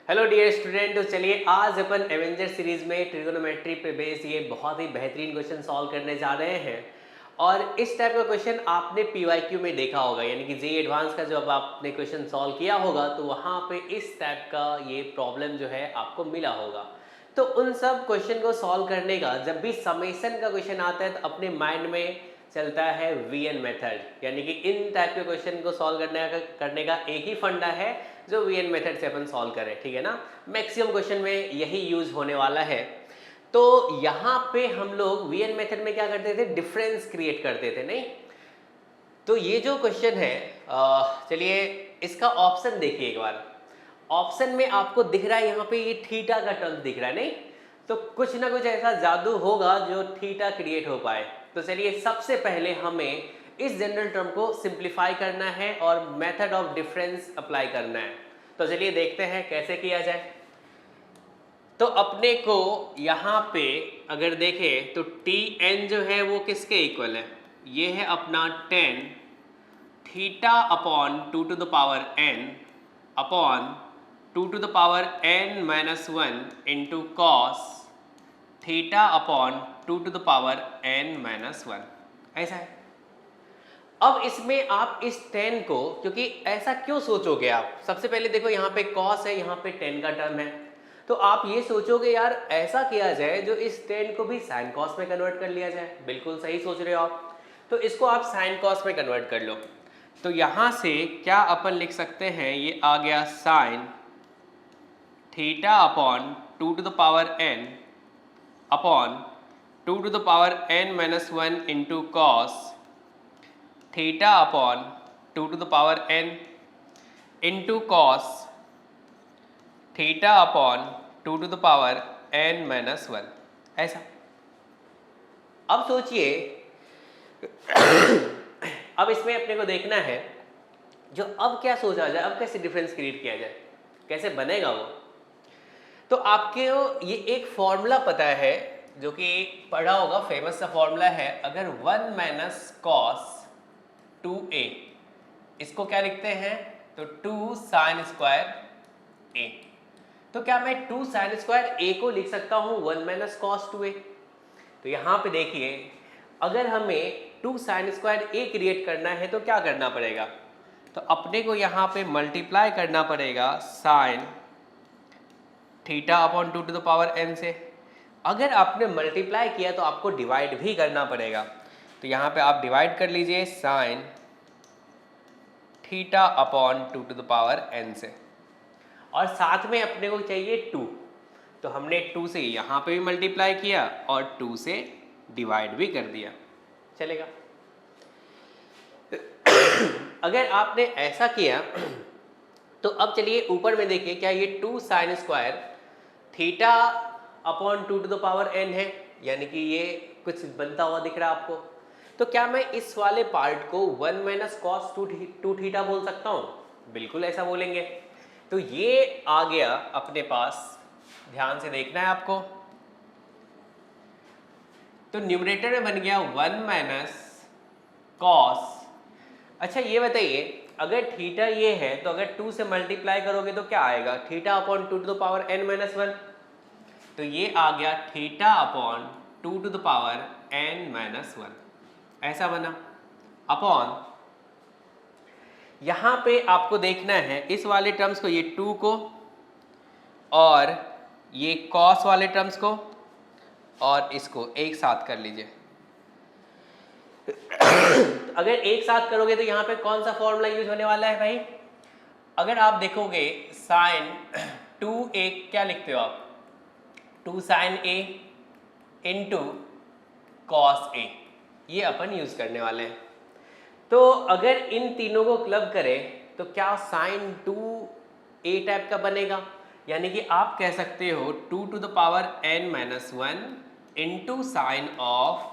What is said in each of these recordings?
Hello dear student, तो चलिए आज अपन एवेंजर सीरीज में ट्रिगोनोमेट्री पे बेस ये बहुत ही बेहतरीन क्वेश्चन सॉल्व करने जा रहे हैं। और इस टाइप का क्वेश्चन आपने पीवाईक्यू में देखा होगा, यानी कि जेईई एडवांस का जब आपने क्वेश्चन सॉल्व किया होगा तो वहाँ पे इस टाइप का ये प्रॉब्लम जो है आपको मिला होगा। तो उन सब क्वेश्चन को सॉल्व करने का जब भी समेशन का क्वेश्चन आता है तो अपने माइंड में चलता है वीएन मेथड, यानी कि इन टाइप के क्वेश्चन को सॉल्व करने का एक ही फंडा है जो वीएन मेथड से अपन सॉल्व करें, ठीक है ना। मैक्सिमम क्वेश्चन में यही यूज होने वाला है। तो यहाँ पे हम लोग वीएन मेथड में क्या करते थे, डिफरेंस क्रिएट करते थे, नहीं। तो ये जो क्वेश्चन है, चलिए इसका ऑप्शन देखिए एक बार। ऑप्शन में आपको दिख रहा है यहाँ पे ये थीटा का टर्म दिख रहा है, नहीं। तो कुछ ना कुछ ऐसा जादू होगा जो थीटा क्रिएट हो पाए। तो चलिए सबसे पहले हमें इस जनरल टर्म को सिंप्लीफाई करना है और मेथड ऑफ डिफरेंस अप्लाई करना है। तो चलिए देखते हैं कैसे किया जाए। तो अपने को यहाँ पे अगर देखें तो टी एन जो है वो किसके इक्वल है, ये है अपना 10 theta upon 2 to the power n upon 2 to the power n minus 1 into cos theta upon 2 to the power n minus 1, ऐसा है। अब इसमें आप इस 10 को, क्योंकि ऐसा क्यों सोचोगे आप, सबसे पहले देखो यहाँ पे कॉस है, यहाँ पे 10 का टर्म है, तो आप ये सोचोगे यार ऐसा किया जाए जो इस 10 को भी साइन कॉस में कन्वर्ट कर लिया जाए। बिल्कुल सही सोच रहे हो आप। तो इसको आप साइन कॉस में कन्वर्ट कर लो। तो यहाँ से क्या अपन लिख सकते हैं, ये आ गया sine theta upon 2 to the power n upon 2 to the power n minus 1 into cos theta upon 2 to the power n into cos theta upon 2 to the power n minus 1, ऐसा। अब सोचिए अब इसमें अपने को देखना है जो अब क्या सोचा जाए, अब कैसे डिफरेंस क्रिएट किया जाए, कैसे बनेगा वो। तो आपके ये एक फॉर्मूला पता है जो कि पढ़ा होगा, फेमस सा फॉर्मूला है। अगर 1 माइनस कॉस 2a, इसको क्या लिखते हैं, तो 2 साइन स्क्वायर a। तो क्या मैं 2 साइन स्क्वायर a को लिख सकता हूँ 1 माइनस कॉस 2a। तो यहाँ पे देखिए अगर हमें 2 साइन स्क्वायर a क्रिएट करना है तो क्या करना पड़ेगा, तो अपने को यहाँ पे मल्टीप्लाई करना पड़ेगा sine theta upon 2 to the power n से। अगर आपने मल्टीप्लाई किया तो आपको डिवाइड भी करना पड़ेगा। तो यहाँ पे आप डिवाइड कर लीजिए sine theta upon 2 to the power n से, और साथ में अपने को चाहिए 2। तो हमने 2 से यहाँ पे भी मल्टीप्लाई किया और 2 से डिवाइड भी कर दिया, चलेगा। अगर आपने ऐसा किया तो अब चलिए ऊपर में देखिए, क्या ये 2 sine square theta upon 2 to the power n है, यानी कि ये कुछ बनता हुआ दिख रहा है आपको। तो क्या मैं इस वाले पार्ट को 1 माइनस कॉस 2 थीटा बोल सकता हूँ, बिल्कुल ऐसा बोलेंगे। तो ये आ गया अपने पास, ध्यान से देखना है आपको। तो न्यूमरेटर में बन गया 1 माइनस कॉस। अच्छा ये बताइए, अगर थीटा ये है तो अगर 2 से मल्टीप्लाई करोगे तो क्या आएगा, theta upon 2 to the power n minus 1। तो ये आ गया theta upon 2 to the power n minus 1, ऐसा बना। अपॉन यहाँ पे आपको देखना है इस वाले टर्म्स को, ये 2 को और ये कॉस वाले टर्म्स को और इसको एक साथ कर लीजिए। अगर एक साथ करोगे तो यहाँ पे कौन सा फॉर्मूला यूज होने वाला है भाई, अगर आप देखोगे साइन 2a क्या लिखते हो आप, 2 sine a into cos a, ये अपन यूज करने वाले हैं। तो अगर इन तीनों को क्लब करें तो क्या साइन 2a टाइप का बनेगा, यानी कि आप कह सकते हो 2 to the power n minus 1 into sine of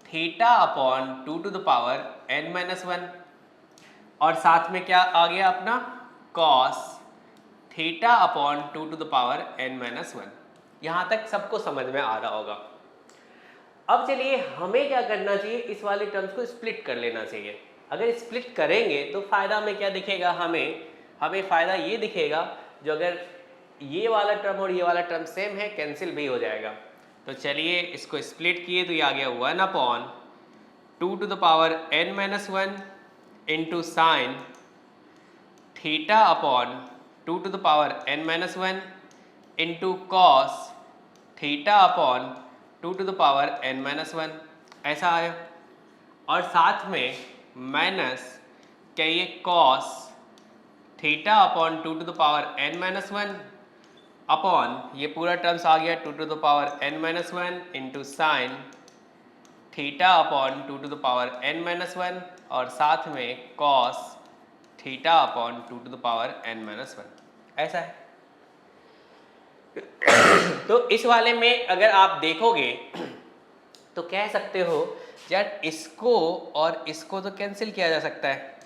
theta upon 2 to the power n minus 1, और साथ में क्या आ गया अपना cos theta upon 2 to the power n minus 1। यहाँ तक सबको समझ में आ रहा होगा। अब चलिए हमें क्या करना चाहिए, इस वाले टर्म्स को स्प्लिट कर लेना चाहिए। अगर स्प्लिट करेंगे तो फ़ायदा में क्या दिखेगा, हमें फ़ायदा ये दिखेगा, जो अगर ये वाला टर्म और ये वाला टर्म सेम है, कैंसिल भी हो जाएगा। तो चलिए इसको स्प्लिट किए तो ये आ गया 1/2 to the power n minus 1 into sine theta upon 2 to the power n minus 1 into cos theta upon 2 to the power n minus 1, ऐसा आया। और साथ में माइनस क्या ये cos theta upon 2 to the power n minus 1 upon ये पूरा terms आ गया 2 to the power n minus 1 into sine theta upon 2 to the power n minus 1 और साथ में cos theta upon 2 to the power n minus 1, ऐसा है। तो इस वाले में अगर आप देखोगे तो कह सकते हो यार इसको और इसको तो कैंसिल किया जा सकता है,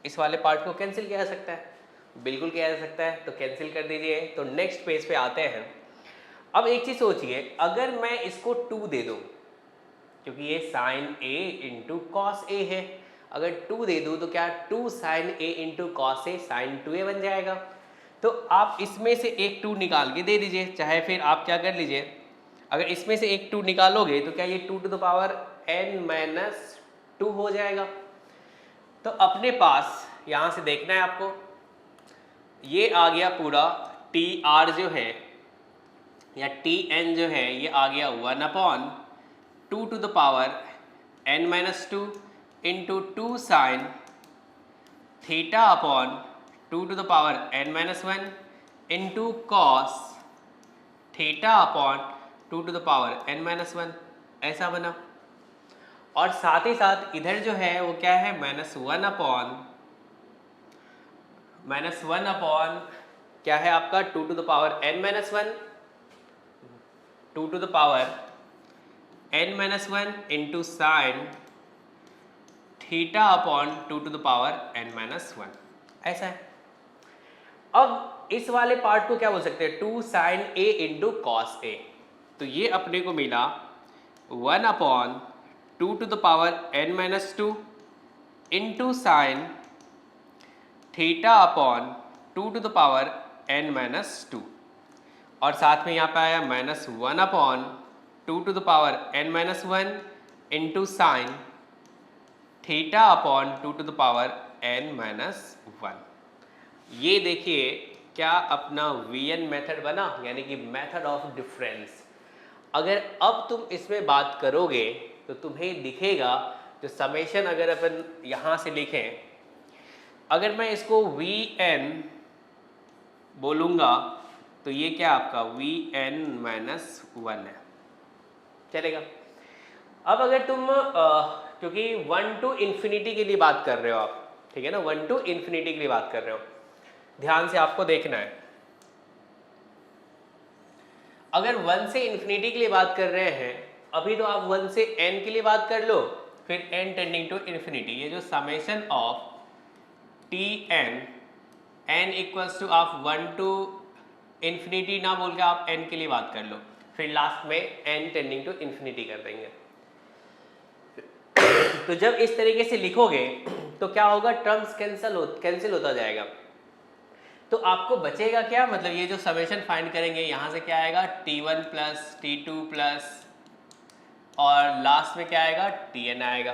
इस वाले पार्ट को कैंसिल किया जा सकता है, बिल्कुल किया जा सकता है। तो कैंसिल कर दीजिए। तो नेक्स्ट पेज पे आते हैं। अब एक चीज सोचिए, अगर मैं इसको 2 दे दूं, क्योंकि ये sign A into cos A है, अगर 2 दे दूं तो क्या 2 sign A into cos A sign 2a बन जाएगा। तो आप इसमें से एक 2 निकाल के दे दीजिए, चाहे फिर आप क्या कर लीजिए, अगर इसमें से एक 2 निकालोगे तो क्या ये 2 to the power n minus 2 हो जाएगा। तो अपने पास यहाँ से देखना है आपको, ये आ गया पूरा टी आर जो है या टी एन जो है, ये आ गया 1/2 to the power n minus 2 into 2 sine theta upon 2 to the power n minus 1 into cos theta upon 2 to the power n minus 1, ऐसा बना। और साथ ही साथ इधर जो है वो क्या है, -1 अपॉन क्या है आपका 2 to the power n minus 1, 2 to the power n minus 1 into sine theta upon 2 to the power n minus 1, ऐसा है। अब इस वाले पार्ट को क्या बोल सकते हैं, 2 sine a into cos a। तो ये अपने को मिला 1/2 to the power n minus 2 into sine theta upon 2 to the power n minus 2, और साथ में यहाँ पे आया -1/2 to the power n minus 1 into sine theta upon 2 to the power n minus 1। ये देखिए क्या अपना वीएन मेथड बना, यानी कि मेथड ऑफ डिफरेंस। अगर अब तुम इसमें बात करोगे तो तुम्हें दिखेगा जो समेशन अगर अपन यहाँ से लिखें, अगर मैं इसको वी एन बोलूँगा तो ये क्या आपका वी एन माइनस 1 है, चलेगा। अब अगर तुम क्योंकि 1 to इन्फिनिटी के लिए बात कर रहे हो आप, ठीक है ना, 1 to इन्फिनिटी के लिए बात कर रहे हो, ध्यान से आपको देखना है। अगर 1 से इन्फिनिटी के लिए बात कर रहे हैं, अभी तो आप 1 से n के लिए बात कर लो, फिर n टेंडिंग टू इन्फिनिटी, ये जो summation of T N n equals to आप 1 to इन्फिनिटी ना बोल के आप n के लिए बात कर लो, फिर लास्ट में n टेंडिंग टू इन्फिनिटी कर देंगे। तो जब इस तरीके से लिखोगे तो क्या होगा, टर्म्स कैंसिल होता जाएगा। तो आपको बचेगा क्या, मतलब ये जो समेशन फाइंड करेंगे यहाँ से क्या आएगा, t1 प्लस t2 प्लस और लास्ट में क्या आएगा, tn आएगा।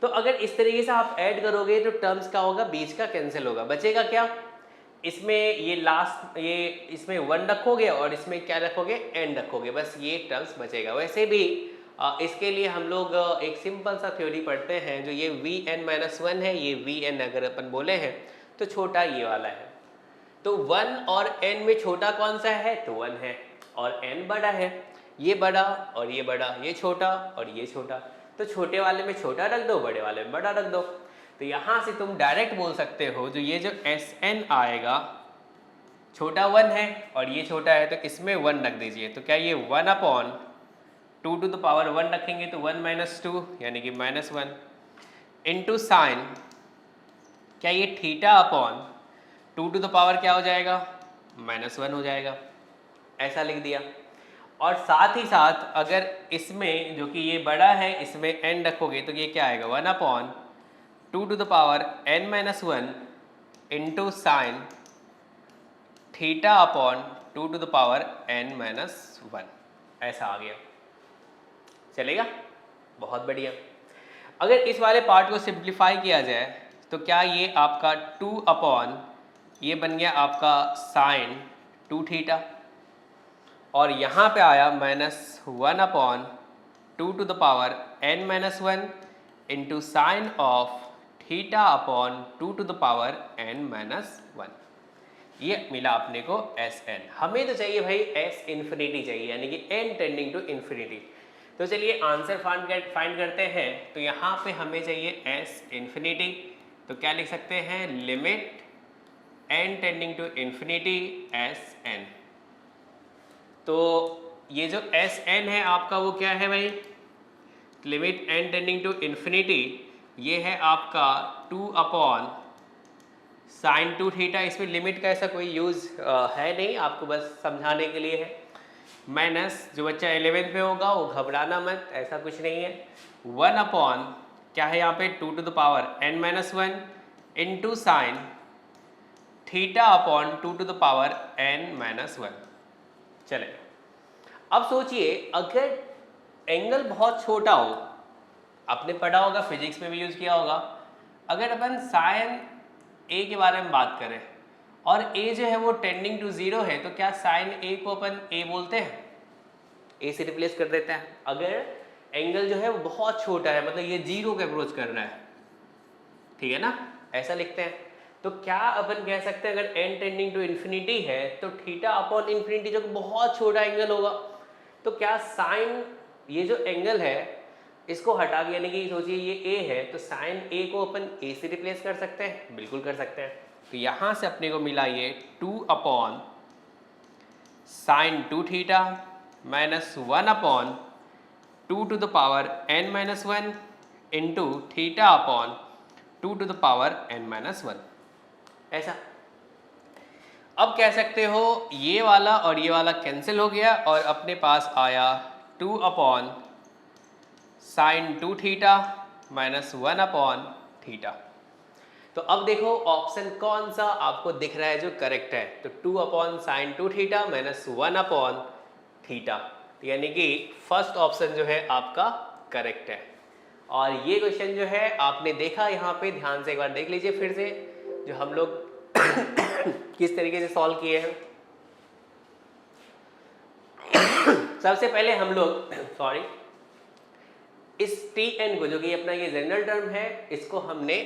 तो अगर इस तरीके से आप ऐड करोगे तो टर्म्स का होगा, बीच का कैंसिल होगा, बचेगा क्या, इसमें ये लास्ट ये इसमें 1 रखोगे और इसमें क्या रखोगे, n रखोगे, बस ये टर्म्स बचेगा। वैसे भी इसके लिए हम लोग एक सिंपल सा थ्योरी पढ़ते हैं, जो ये Vn-1 है, ये Vn अगर अपन बोले हैं तो छोटा ये वाला है। तो 1 और n में छोटा कौन सा है, तो 1 है, और n बड़ा है, ये बड़ा और ये बड़ा, ये छोटा और ये छोटा, तो छोटे वाले में छोटा रख दो, बड़े वाले में बड़ा रख दो। तो यहाँ से तुम डायरेक्ट बोल सकते हो, जो ये जो Sn आएगा, छोटा 1 है और ये छोटा है, तो इसमें 1 रख दीजिए। तो क्या ये 1/2 to the power 1 रखेंगे तो 1 - 2 यानी कि -1 इंटू साइन, क्या ये theta upon 2 to the power क्या हो जाएगा, -1 हो जाएगा, ऐसा लिख दिया। और साथ ही साथ अगर इसमें जो कि ये बड़ा है इसमें n रखोगे तो ये क्या आएगा, 1/2 to the power n - 1 into sine theta upon 2 to the power n minus 1, ऐसा आ गया। चलेगा, बहुत बढ़िया। अगर इस वाले पार्ट को सिंप्लीफाई किया जाए तो क्या ये आपका 2 अपॉन ये बन गया आपका साइन 2 थीटा, और यहाँ पे आया -1 upon 2 to the power n minus 1 into sine of theta upon 2 to the power n minus 1। ये मिला अपने को Sn। हमें तो चाहिए भाई S इन्फिनिटी चाहिए, यानी कि n टेंडिंग टू इन्फिनिटी। तो चलिए आंसर फाइंड करते हैं। तो यहाँ पे हमें चाहिए S इन्फिनिटी, तो क्या लिख सकते हैं, limit n tending to infinity Sn। तो ये जो Sn है आपका वो क्या है भाई, limit n tending to infinity, ये है आपका 2 अपॉन साइन 2 थीटा। इसमें लिमिट का ऐसा कोई यूज़ है नहीं, आपको बस समझाने के लिए है। माइनस जो बच्चा 11th में होगा वो घबराना मत, ऐसा कुछ नहीं है। 1 अपॉन क्या है यहाँ पे 2 to the power n minus 1 into sine theta upon 2 to the power n minus 1। चले, अब सोचिए अगर एंगल बहुत छोटा हो, आपने पढ़ा होगा, फिजिक्स में भी यूज़ किया होगा, अगर अपन साइन ए के बारे में बात करें और ए जो है वो टेंडिंग टू 0 है, तो क्या साइन ए को अपन ए बोलते हैं, ए से रिप्लेस कर देते हैं। अगर एंगल जो है वो बहुत छोटा है, मतलब ये 0 के अप्रोच कर रहा है, ठीक है ना, ऐसा लिखते हैं। तो क्या अपन कह सकते हैं अगर n टेंडिंग टू इन्फिनिटी है तो थीटा अपॉन इन्फिनिटी जो बहुत छोटा एंगल होगा, तो क्या साइन ये जो एंगल है इसको हटा के, यानी कि सोचिए ये a है, तो साइन a को अपन a से रिप्लेस कर सकते हैं, बिल्कुल कर सकते हैं। तो यहाँ से अपने को मिला ये 2 upon sine 2 theta minus 1 upon 2 to the power n minus 1 into theta upon 2 to the power n minus 1, ऐसा। अब कह सकते हो ये वाला और ये वाला कैंसिल हो गया और अपने पास आया 2 upon sine 2 theta minus 1 upon theta. तो अब देखो ऑप्शन कौन सा आपको दिख रहा है जो करेक्ट है, तो 2 upon sine 2 theta minus 1 upon theta, यानी कि फर्स्ट ऑप्शन जो है आपका करेक्ट है। और ये क्वेश्चन जो है आपने देखा यहाँ पे, ध्यान से एक बार देख लीजिए फिर से, जो हम लोग किस तरीके से सॉल्व किए हैं। सबसे पहले हम लोग सॉरी इस Tn को, जो कि अपना ये जनरल टर्म है, इसको हमने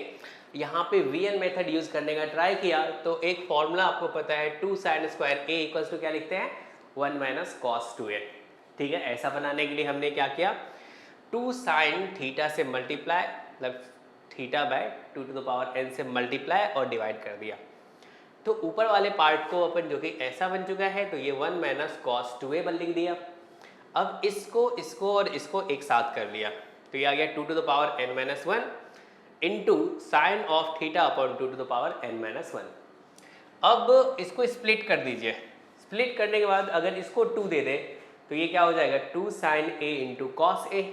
यहाँ पे Vn मेथड यूज करने का ट्राई किया। तो एक फॉर्मूला आपको पता है, 2 sine square a equals to क्या लिखते हैं, 1 माइनस कॉस 2a। ठीक है, ऐसा बनाने के लिए हमने क्या किया, 2 साइन थीटा से मल्टीप्लाई, मतलब theta by 2 to the power n से मल्टीप्लाई और डिवाइड कर दिया। तो ऊपर वाले पार्ट को अपन, जो कि ऐसा बन चुका है, तो ये 1 माइनस कॉस 2a लिख दिया। अब इसको और इसको एक साथ कर लिया, तो ये आ गया 2 to the power n minus 1 into sine of theta upon 2 to the power n minus 1। अब इसको स्प्लिट कर दीजिए। स्प्लिट करने के बाद अगर इसको 2 दे दे तो ये क्या हो जाएगा, 2 sine a into cos a,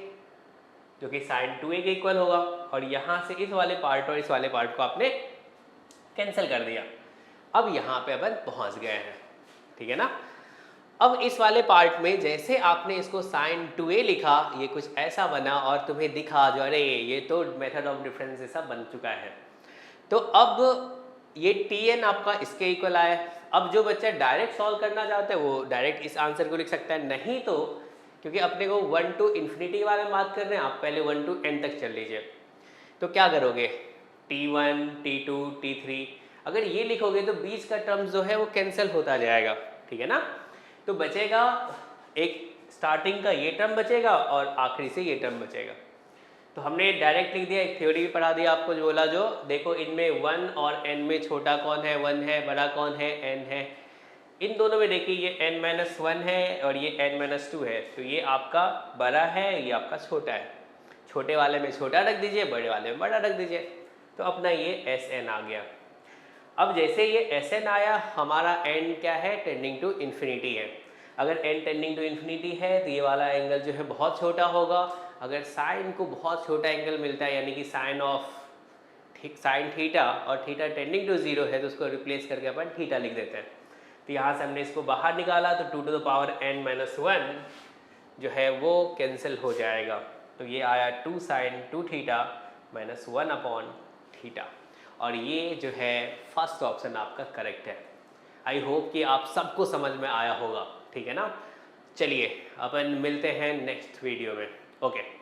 जो कि साइन 2a के इक्वल होगा। और यहाँ से इस वाले पार्ट और इस वाले पार्ट को आपने कैंसिल कर दिया। अब यहाँ पे अपन पहुँच गए हैं, ठीक है ना। अब इस वाले पार्ट में जैसे आपने इसको साइन 2a लिखा, ये कुछ ऐसा बना और तुम्हें दिखा जो अरे ये तो मेथड ऑफ डिफरेंस जैसा बन चुका है। तो अब ये Tn आपका इसके इक्वल आया। अब जो बच्चा डायरेक्ट सॉल्व करना चाहता है वो डायरेक्ट इस आंसर को लिख सकता है, नहीं तो क्योंकि अपने को 1 टू इन्फिनिटी के बारे में बात कर रहे हैं, आप पहले 1 टू n तक चल लीजिए। तो क्या करोगे, T1 T2 T3, अगर ये लिखोगे तो बीच का टर्म जो है वो कैंसिल होता जाएगा, ठीक है ना। तो बचेगा एक स्टार्टिंग का ये टर्म बचेगा और आखिरी से ये टर्म बचेगा। तो हमने डायरेक्ट लिख दिया, एक थ्योरी भी पढ़ा दिया आपको, जो बोला जो देखो इनमें 1 और n में छोटा कौन है, 1 है, बड़ा कौन है, n है। इन दोनों में देखिए ये n माइनस 1 है और ये n माइनस 2 है, तो ये आपका बड़ा है, ये आपका छोटा है। छोटे वाले में छोटा रख दीजिए, बड़े वाले में बड़ा रख दीजिए, तो अपना ये Sn आ गया। अब जैसे ये Sn आया, हमारा n क्या है, टेंडिंग टू इन्फिनिटी है। अगर n टेंडिंग टू इन्फिनिटी है तो ये वाला एंगल जो है बहुत छोटा होगा। अगर साइन को बहुत छोटा एंगल मिलता है, यानी कि साइन ऑफ साइन थीटा, और थीटा टेंडिंग टू 0 है, तो उसको रिप्लेस करके अपन थीटा लिख देते हैं। तो यहाँ से हमने इसको बाहर निकाला तो 2 to the power n minus 1 जो है वो कैंसिल हो जाएगा। तो ये आया 2 sin 2 theta minus 1 upon theta, और ये जो है फर्स्ट ऑप्शन आपका करेक्ट है। आई होप कि आप सबको समझ में आया होगा, ठीक है ना। चलिए अपन मिलते हैं नेक्स्ट वीडियो में। ओके।